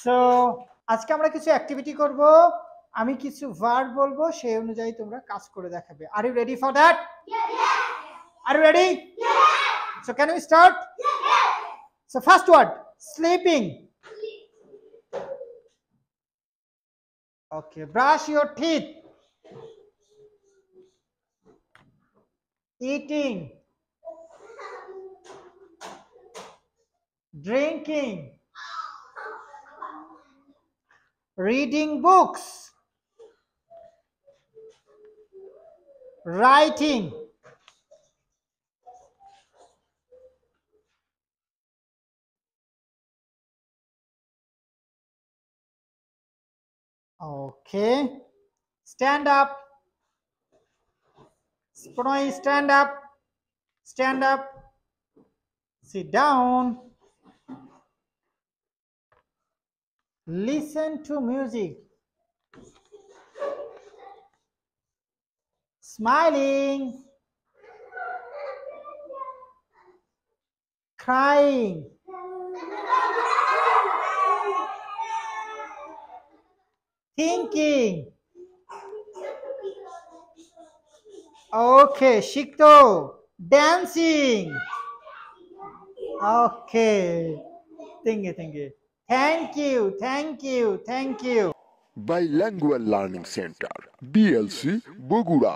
So আজকে আমরা কিছু অ্যাক্টিভিটি করব, আমি কিছু ভার্ব বলবো, সেই অনুযায়ী তোমরা কাজ করে দেখাবে। Are you ready for that? Are you ready? So can we start? So first word, sleeping. Okay, brush your teeth. Eating, drinking, reading books, writing, okay, stand up, Pranay, stand up, stand up, sit down, listen to music, smiling, crying, thinking, okay, Shikto, dancing, okay, thank you, thank you, thank you, thank you, thank you. Bilingual Learning Center, BLC, Bogura.